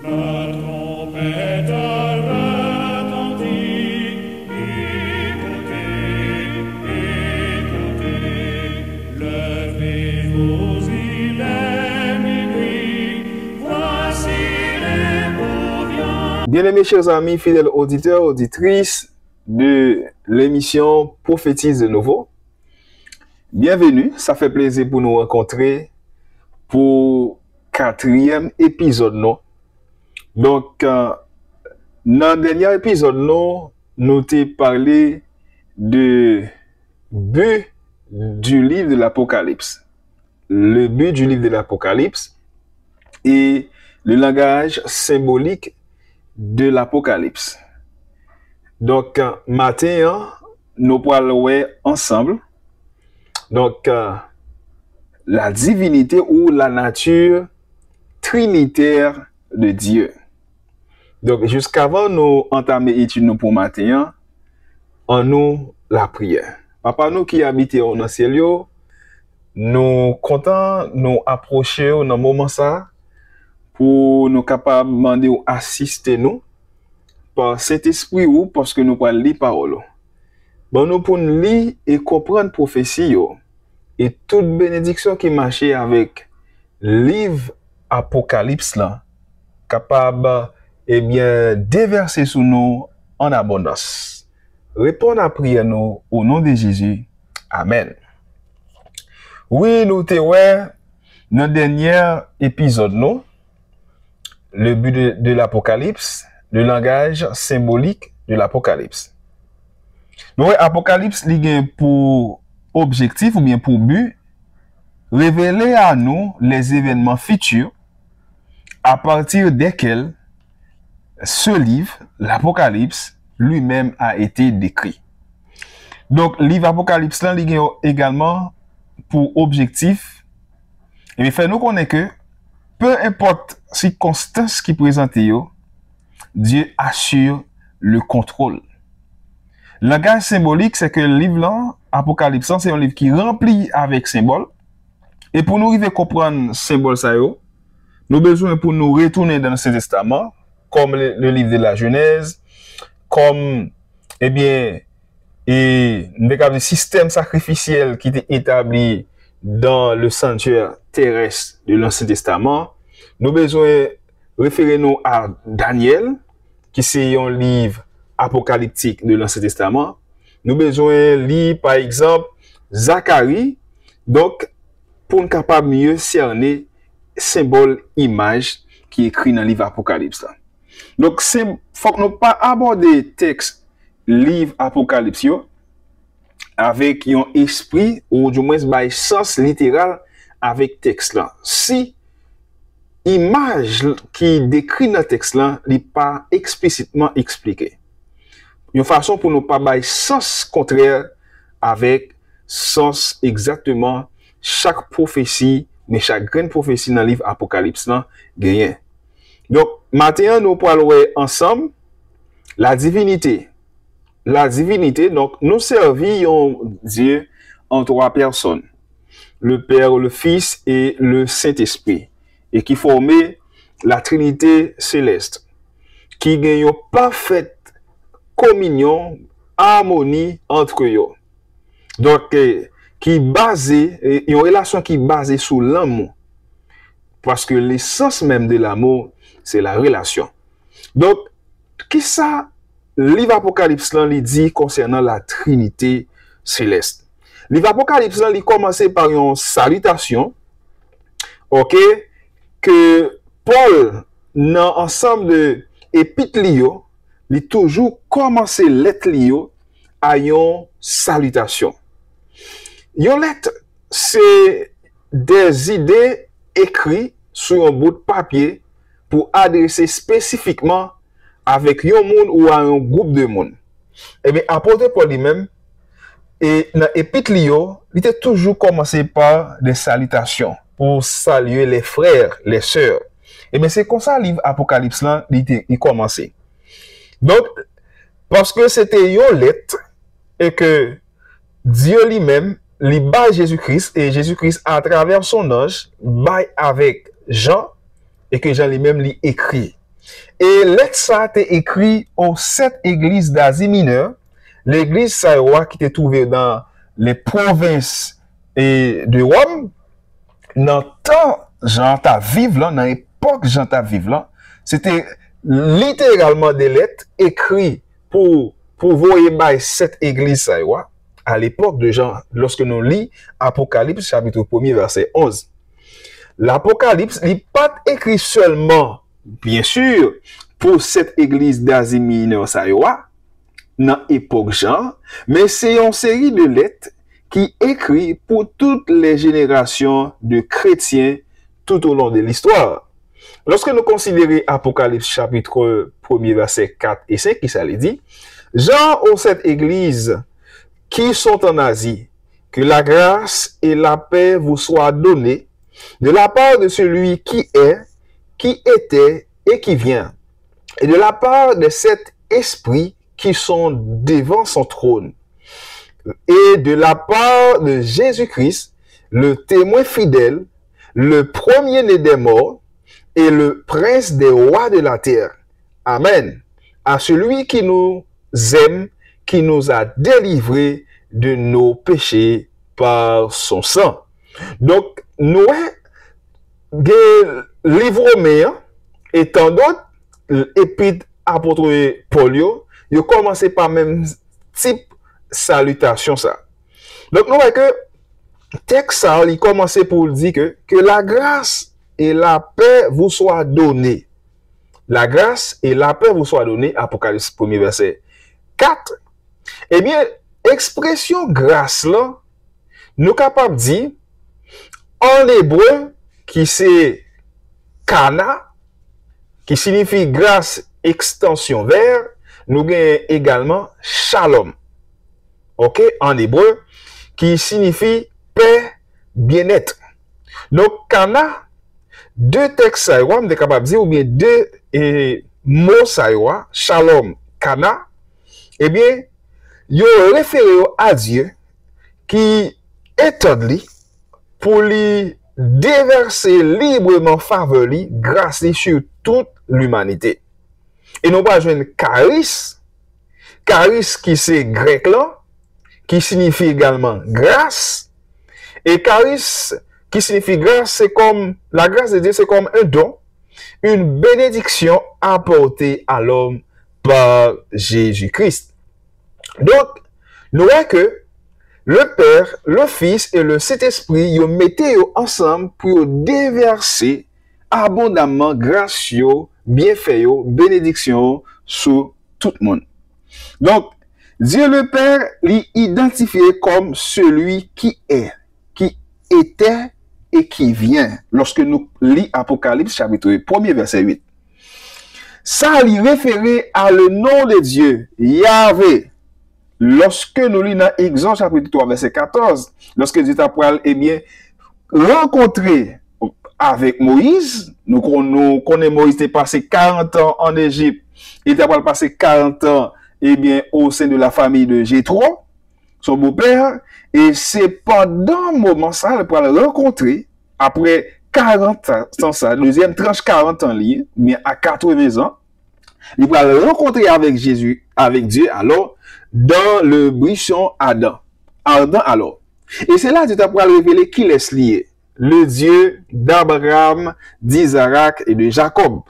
La trompette retentit, écoutez, levez-vous, il est minuit, voici les beaux viands. Bien-aimés chers amis, fidèles auditeurs, auditrices de l'émission Prophétise de nouveau, bienvenue, ça fait plaisir pour nous rencontrer pour 4e épisode, non? Donc, dans le dernier épisode, nous t'ai parlé de but du livre de l'Apocalypse. Le but du livre de l'Apocalypse et le langage symbolique de l'Apocalypse. Donc, matin, nous parlons ensemble. Donc, la divinité ou la nature trinitaire de Dieu. Donc, jusqu'avant nous entamer l'étude pour matin, en nous la prière. Papa, nous qui habitons dans le ciel, nous comptons nous approcher dans le moment ça pour nous capables de demander ou assister nous par cet esprit ou parce que nous parlons lire parole. Bon, nous pour nous lire et comprendre prophétie et toute bénédiction qui marche avec livre Apocalypse là, capable déverser sur nous en abondance. Répondre à prière nous au nom de Jésus. Amen. Oui, nous te dans le dernier épisode nous, le but de l'Apocalypse, le langage symbolique de l'Apocalypse. Donc, Apocalypse a pour objectif ou bien pour but révéler à nous les événements futurs à partir desquels ce livre, l'Apocalypse, lui-même a été décrit. Donc, le livre Apocalypse là, il a également pour objectif et fait nous connaître que peu importe circonstances qui présentent, Dieu assure le contrôle. Le langage symbolique, c'est que le livre là, Apocalypse, c'est un livre qui est rempli avec symboles. Et pour nous arriver à comprendre symbole ça, nous avons besoin pour nous retourner dans l'Ancien Testament, comme le livre de la Genèse, comme, le système sacrificiel qui était établi dans le sanctuaire terrestre de l'Ancien Testament. Nous avons besoin de référer nous à Daniel, qui c'est un livre apocalyptique de l'Ancien Testament. Nous avons besoin de lire, par exemple, Zacharie, donc, pour nous capable mieux cerner symbole, image qui est écrit dans le livre Apocalypse là. Donc, faut que nous pas aborder texte livre Apocalypse avec un esprit ou du moins un sens littéral avec texte là. Si image qui décrit dans le texte là n'est pas explicitement expliquée. Une façon pour nous pas bailler sens contraire avec sens exactement chaque prophétie, mais chaque grande prophétie dans le livre Apocalypse là gagne. Donc maintenant nous parlons ensemble la divinité. La divinité, donc nous servions Dieu en 3 personnes. Le Père, le Fils et le Saint-Esprit. Et qui formaient la Trinité céleste. Qui gagne une parfaite communion, harmonie entre eux. Donc, qui basée, une relation qui est basée sur l'amour. Parce que l'essence même de l'amour, c'est la relation. Donc, qui ça? Le livre Apocalypse là, il dit concernant la Trinité céleste. Le livre Apocalypse là, il commence par une salutation, ok, que Paul, dans ensemble de épîtres lio, il toujours commencé lettre lio à une salutation. Une lettre, c'est des idées écrites sur un bout de papier pour adresser spécifiquement avec un monde ou à un groupe de monde. Eh bien, apôtre Paul lui-même, et dans l'épître, il était toujours commencé par des salutations pour saluer les frères, les sœurs. Eh bien, c'est comme ça le livre Apocalypse là, il commençait. Donc, parce que c'était une lettre et que Dieu lui-même, il bat Jésus-Christ et Jésus-Christ, à travers son ange, bat avec Jean et que Jean lui-même lui écrit. Et lettre ça a été écrit aux 7 églises d'Asie mineure. L'église Saïwa qui était trouvée dans les provinces de Rome. Dans le temps Jean t'a vivre là, dans l'époque Jean t'a vivre là, c'était littéralement des lettres écrites pour voyer by 7 églises Saïwa à l'époque de Jean, lorsque nous lisons Apocalypse chapitre 1er verset 11. L'Apocalypse n'est pas écrit seulement, bien sûr, pour cette église d'Asie mineure Saïwa, dans l'époque Jean, mais c'est une série de lettres qui écrit pour toutes les générations de chrétiens tout au long de l'histoire. Lorsque nous considérons Apocalypse chapitre 1er verset 4 et 5, qui ça les dit, Jean aux 7 églises qui sont en Asie, que la grâce et la paix vous soient données de la part de celui qui est, qui était et qui vient, et de la part de cet esprit qui sont devant son trône, et de la part de Jésus-Christ, le témoin fidèle, le premier-né des morts, et le prince des rois de la terre. Amen. À celui qui nous aime, qui nous a délivrés de nos péchés par son sang. Donc, nous, livre romain et tant d'autres, épître apôtre Paul, ils ont commencé par même type salutation ça. Donc, nous voyons que texte ça, il commençait pour dire que la grâce et la paix vous soient données. La grâce et la paix vous soient données, Apocalypse 1er verset 4. Eh bien, expression grâce là, nous capables de dire, en hébreu, qui c'est kana, qui signifie grâce, extension vers, nous avons également shalom. Ok, en hébreu, qui signifie paix, bien-être. Donc, kana, deux textes saïwa, on est capable de dire, ou bien deux mots saïwa, shalom, kana, eh bien, yo référé à Dieu qui étonne pour lui déverser librement faveur li, grâce li sur toute l'humanité. Et nous pas jouer charis, charis qui c'est grec là, qui signifie également grâce, et charis qui signifie grâce, c'est comme, la grâce de Dieu, c'est comme un don, une bénédiction apportée à l'homme par Jésus-Christ. Donc, nous voyons que le Père, le Fils et le Saint-Esprit, ils mettent ensemble pour déverser abondamment grâce, bienfait, bénédiction sur tout le monde. Donc, Dieu le Père l'identifié comme celui qui est, qui était et qui vient. Lorsque nous lisons Apocalypse chapitre 1er verset 8. Ça lui référait à le nom de Dieu, Yahvé. Lorsque nous lisons dans Exode chapitre 3 verset 14, lorsque Dieu t'a rencontré avec Moïse, nous connaissons Moïse qui passé 40 ans en Égypte, il t'a passé 40 ans au sein de la famille de Jéthro, son beau-père, et c'est pendant un moment ça, il va le rencontrer, après 40 ans, ça, deuxième tranche 40 ans lié, mais à 80 ans, il va le rencontrer avec Jésus, avec Dieu, alors, dans le buisson Adam. Alors. Et c'est là que tu as révéler qui laisse lié. Le Dieu d'Abraham, d'Isaac et de Jacob.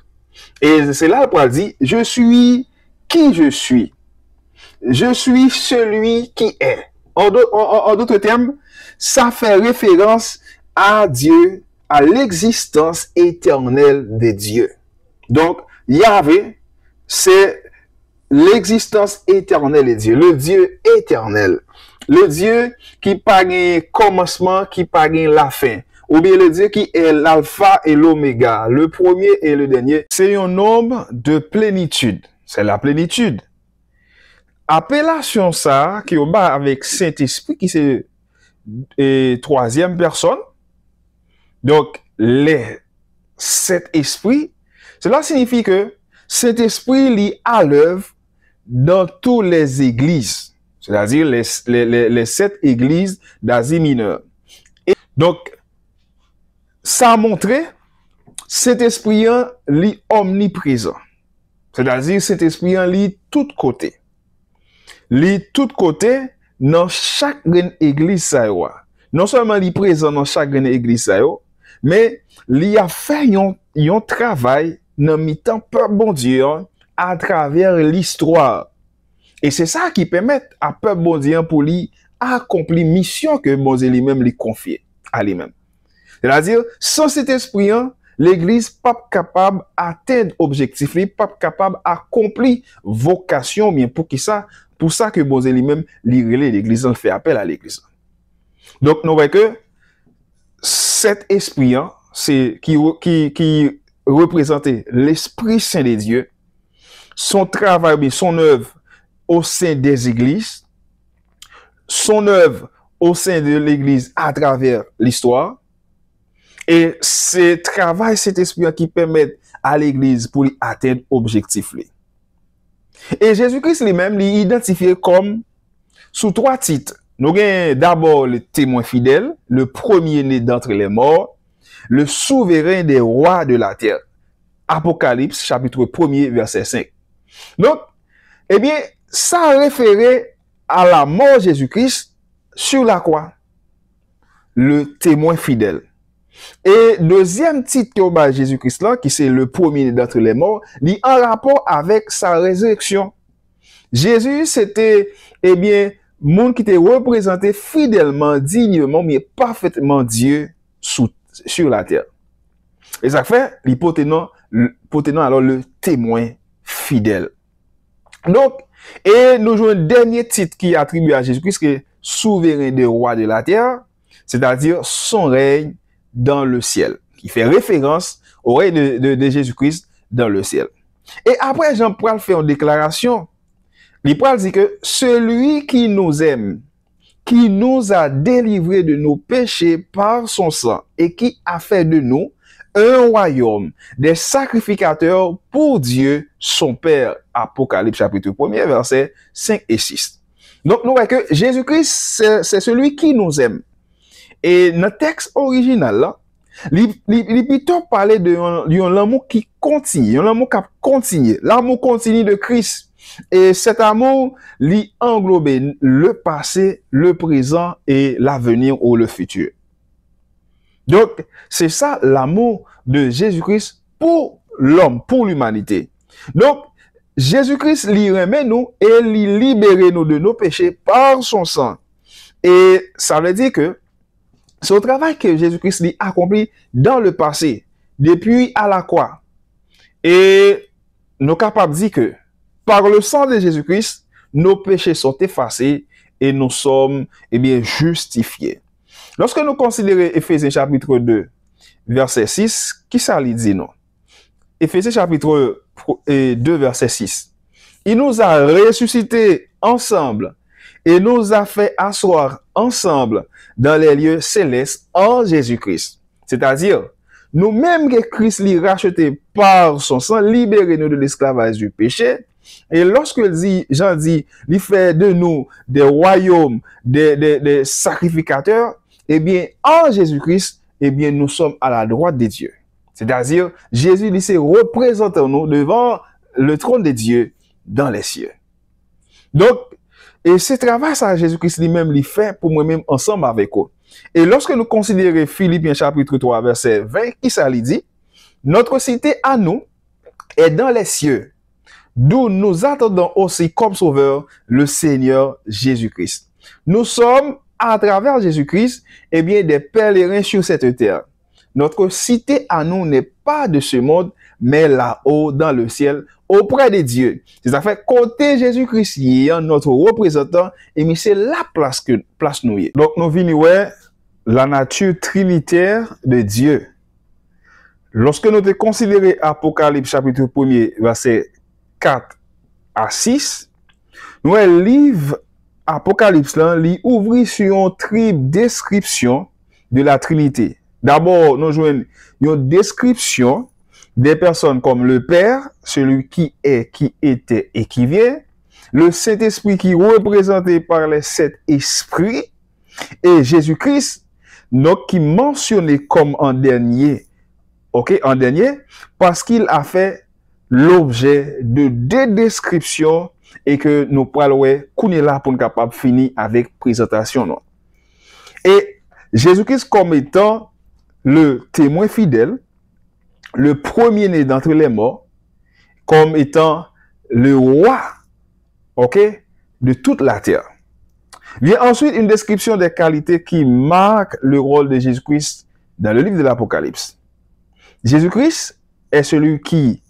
Et c'est là qu'il dire, je suis qui je suis. Je suis celui qui est. En d'autres termes, ça fait référence à Dieu, à l'existence éternelle de Dieu. Donc, Yahvé, c'est l'existence éternelle de Dieu, le Dieu éternel, le Dieu qui n'a pas de commencement, qui n'a pas de la fin, ou bien le Dieu qui est l'alpha et l'oméga, le premier et le dernier. C'est un nombre de plénitude, c'est la plénitude. Appellation ça, qui est bas avec Saint-Esprit, qui c'est troisième personne. Donc, les 7 esprits, cela signifie que cet esprit lit à l'œuvre dans toutes les églises, c'est-à-dire les 7 églises d'Asie mineure. Et donc, ça a montré cet esprit lit omniprésent. C'est-à-dire, cet esprit en lit tout côté. Li tout côté dans chaque église ça yo. Non seulement li présent dans chaque église ça yo, mais li a fait yon travail dans mi-temps peuple bon Dieu à travers l'histoire. Et c'est ça qui permet à peuple bon Dieu pour lui accomplir mission que bon Dieu lui-même lui confie à lui-même. C'est-à-dire sans cet esprit l'église pas capable d'atteindre objectif, pas capable d'accomplir vocation bien pour qui ça. Pour ça que bon Dieu lui-même relève l'église, fait appel à l'église. Donc nous voyons que cet esprit c'est qui représentait l'Esprit Saint de Dieu, son travail, son œuvre au sein des églises, son œuvre au sein de l'église à travers l'histoire, et ce travail, cet esprit qui permet à l'église pour lui atteindre l'objectif. Et Jésus-Christ lui-même l'est identifié comme sous 3 titres. Nous avons d'abord le témoin fidèle, le premier-né d'entre les morts, le souverain des rois de la terre. Apocalypse, chapitre 1er, verset 5. Donc, eh bien, ça référait à la mort de Jésus-Christ sur la croix. Le témoin fidèle. Et deuxième titre que Jésus-Christ là, qui c'est le premier d'entre les morts, il en rapport avec sa résurrection. Jésus, c'était, eh bien, monde qui était représenté fidèlement, dignement, mais parfaitement Dieu sur la terre. Et ça fait, l'hypoténant alors le témoin fidèle. Donc, et nous jouons un dernier titre qui est attribué à Jésus-Christ, qui est souverain des rois de la terre, c'est-à-dire son règne dans le ciel, qui fait référence au règne de Jésus-Christ dans le ciel. Et après, Jean-Paul fait une déclaration. Paul dit que celui qui nous aime, qui nous a délivrés de nos péchés par son sang et qui a fait de nous un royaume, des sacrificateurs pour Dieu, son Père. Apocalypse chapitre 1er, versets 5 et 6. Donc, nous voyons que Jésus-Christ, c'est celui qui nous aime. Et dans le texte original, là, il plutôt parler de l'amour qui continue, l'amour qui continue, l'amour continu de Christ. Et cet amour, il englobe le passé, le présent et l'avenir ou le futur. Donc, c'est ça l'amour de Jésus-Christ pour l'homme, pour l'humanité. Donc, Jésus-Christ lui remet nous et lui libère nous de nos péchés par son sang. Et ça veut dire que c'est au travail que Jésus-Christ lui accompli dans le passé, depuis à la croix. Et nous sommes capables de dire que par le sang de Jésus-Christ, nos péchés sont effacés et nous sommes justifiés. Lorsque nous considérons Éphésiens chapitre 2, verset 6, qui ça lui dit non? Éphésiens chapitre 2, verset 6. Il nous a ressuscités ensemble et nous a fait asseoir ensemble dans les lieux célestes en Jésus-Christ. C'est-à-dire, nous-mêmes que Christ l'a racheté par son sang, libérez-nous de l'esclavage du péché. Et lorsque Jean dit, il fait de nous des royaumes, des sacrificateurs, eh bien, en Jésus-Christ, eh bien, nous sommes à la droite de Dieu. C'est-à-dire, Jésus, il s'est représentant nous devant le trône de Dieu dans les cieux. Donc, et ce travail, ça, Jésus-Christ lui-même, il fait pour moi-même ensemble avec eux. Et lorsque nous considérons Philippiens chapitre 3, verset 20, qui ça lui dit? Notre cité à nous est dans les cieux, d'où nous attendons aussi comme sauveur le Seigneur Jésus-Christ. Nous sommes, à travers Jésus-Christ, eh bien, des pèlerins sur cette terre. Notre cité à nous n'est pas de ce monde, mais là-haut, dans le ciel, auprès de Dieu. C'est-à-dire fait côté Jésus-Christ, notre représentant, et c'est la place nous y est. Donc, nous venons voir la nature trinitaire de Dieu. Lorsque nous considérons Apocalypse chapitre 1er, verset 4 à 6, nous avons le livre Apocalypse là, il ouvre sur une triple description de la Trinité. D'abord, nous jouons une description des personnes comme le Père, celui qui est, qui était et qui vient, le Saint-Esprit qui est représenté par les 7 esprits, et Jésus-Christ, donc qui est mentionné comme en dernier, ok, en dernier, parce qu'il a fait l'objet de deux descriptions et que nous parlons là pour nous capable finir avec présentation non. Et Jésus-Christ comme étant le témoin fidèle, le premier-né d'entre les morts, comme étant le roi, ok, de toute la terre. Vient ensuite une description des qualités qui marquent le rôle de Jésus-Christ dans le livre de l'Apocalypse. Jésus-Christ est celui qui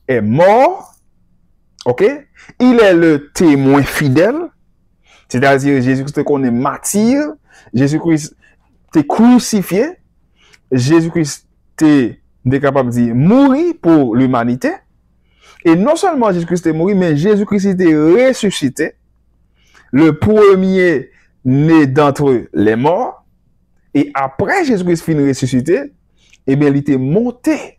est mort, ok? Il est le témoin fidèle, c'est-à-dire Jésus-Christ qu'on est martyr, Jésus-Christ t'est crucifié, Jésus-Christ t'est capable de dire mourir pour l'humanité. Et non seulement Jésus-Christ est mort, mais Jésus-Christ était ressuscité, le premier né d'entre les morts. Et après Jésus-Christ finit ressuscité, eh bien, il était monté,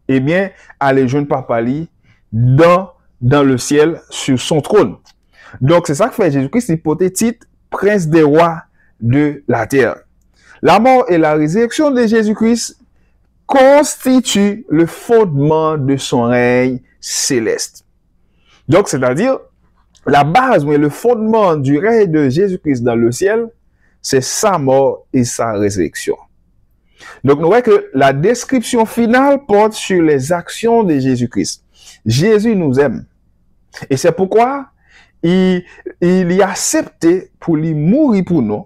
eh bien, à les jeunes papali dans le ciel sur son trône. Donc, c'est ça que fait Jésus-Christ, il portait titre prince des rois de la terre. La mort et la résurrection de Jésus-Christ constituent le fondement de son règne céleste. Donc, c'est-à-dire, la base, mais le fondement du règne de Jésus-Christ dans le ciel, c'est sa mort et sa résurrection. Donc, nous voyons que la description finale porte sur les actions de Jésus-Christ. Jésus nous aime. Et c'est pourquoi il y a accepté pour lui mourir pour nous,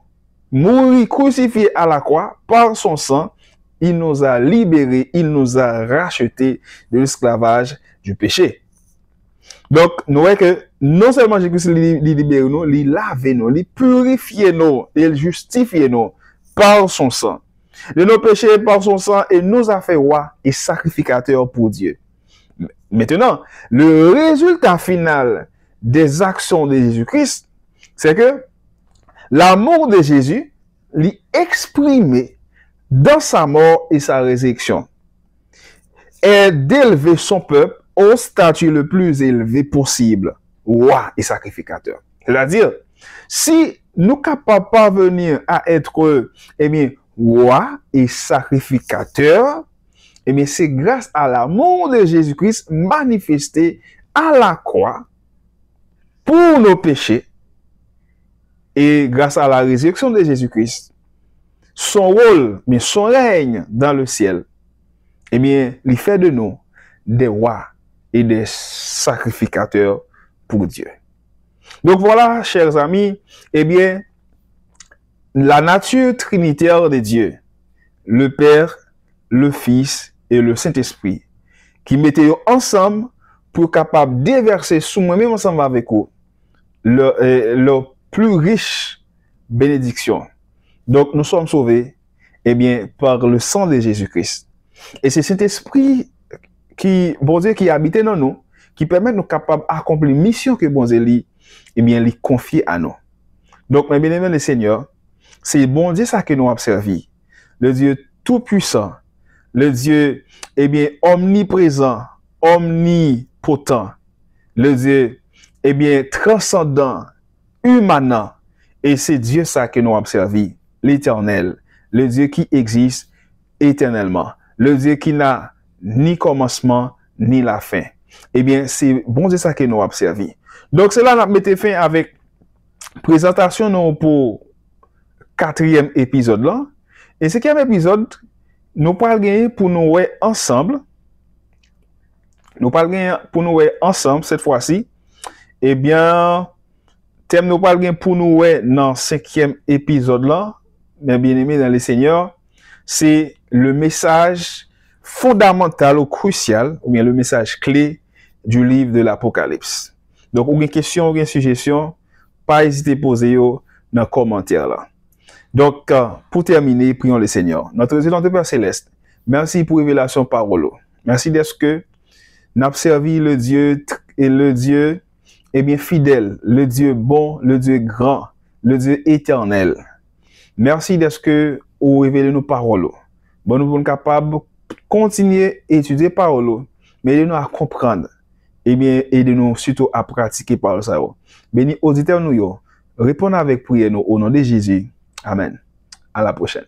mourir crucifié à la croix par son sang. Il nous a libérés, il nous a rachetés de l'esclavage du péché. Donc, nous voyons que non seulement Jésus-Christ libère nous, il lave nous, il purifie nous, il justifie nous par son sang. De nos péchés par son sang et nous a fait roi et sacrificateur pour Dieu. Maintenant, le résultat final des actions de Jésus-Christ, c'est que l'amour de Jésus l'est exprimé dans sa mort et sa résurrection, est d'élever son peuple au statut le plus élevé possible, roi et sacrificateur. C'est-à-dire, si nous ne sommes pas parvenir à être, eh bien, roi et sacrificateur, eh bien, c'est grâce à l'amour de Jésus-Christ manifesté à la croix pour nos péchés et grâce à la résurrection de Jésus-Christ, son rôle, mais son règne dans le ciel, eh bien, il fait de nous des rois et des sacrificateurs pour Dieu. Donc voilà, chers amis, eh bien, la nature trinitaire de Dieu, le Père, le Fils et le Saint-Esprit, qui mettaient ensemble pour capable déverser sous moi-même ensemble avec eux leur plus riche bénédiction. Donc nous sommes sauvés, eh bien, par le sang de Jésus-Christ. Et c'est cet esprit qui, bon Dieu, qui habite dans nous, qui permet de nous capables d'accomplir la mission que bon Dieu lui, eh bien, lui confie à nous. Donc, mes bien-aimés, le Seigneur, c'est bon Dieu ça que nous avons servi. Le Dieu tout-puissant, le Dieu, eh bien, omniprésent, omnipotent, le Dieu, eh bien, transcendant, humanant, et c'est Dieu ça que nous avons servi, l'Éternel, le Dieu qui existe éternellement, le Dieu qui n'a ni commencement, ni la fin. Eh bien, c'est bon Dieu ça que nous avons servi. Donc, cela nous mettait fin avec présentation nous pour 4e épisode là. Et 5e épisode, nous parlons gagner pour nous voir ensemble. Nous parlons gagner pour nous voir ensemble cette fois-ci. Eh bien, thème nous parlons gagner pour nous voir dans 5e épisode là, mes bien-aimés dans le Seigneur, c'est le message fondamental ou crucial, ou bien le message clé du livre de l'Apocalypse. Donc, ou une question, ou une suggestion, pas hésiter à poser dans les commentaires là. Donc, pour terminer, prions le Seigneur. Notre résident de Père Céleste, merci pour révélation parole. Merci d'être que nous avons servi le Dieu et le Dieu, eh bien, fidèle, le Dieu bon, le Dieu grand, le Dieu éternel. Merci d'être que vous révélez nos paroles. Bon, nous sommes capables de continuer à étudier parole, mais aidez-nous à comprendre. Eh bien, aidez-nous surtout à pratiquer par ça. Béni auditeurs nous, répondez avec prière nous au nom de Jésus. Amen. À la prochaine.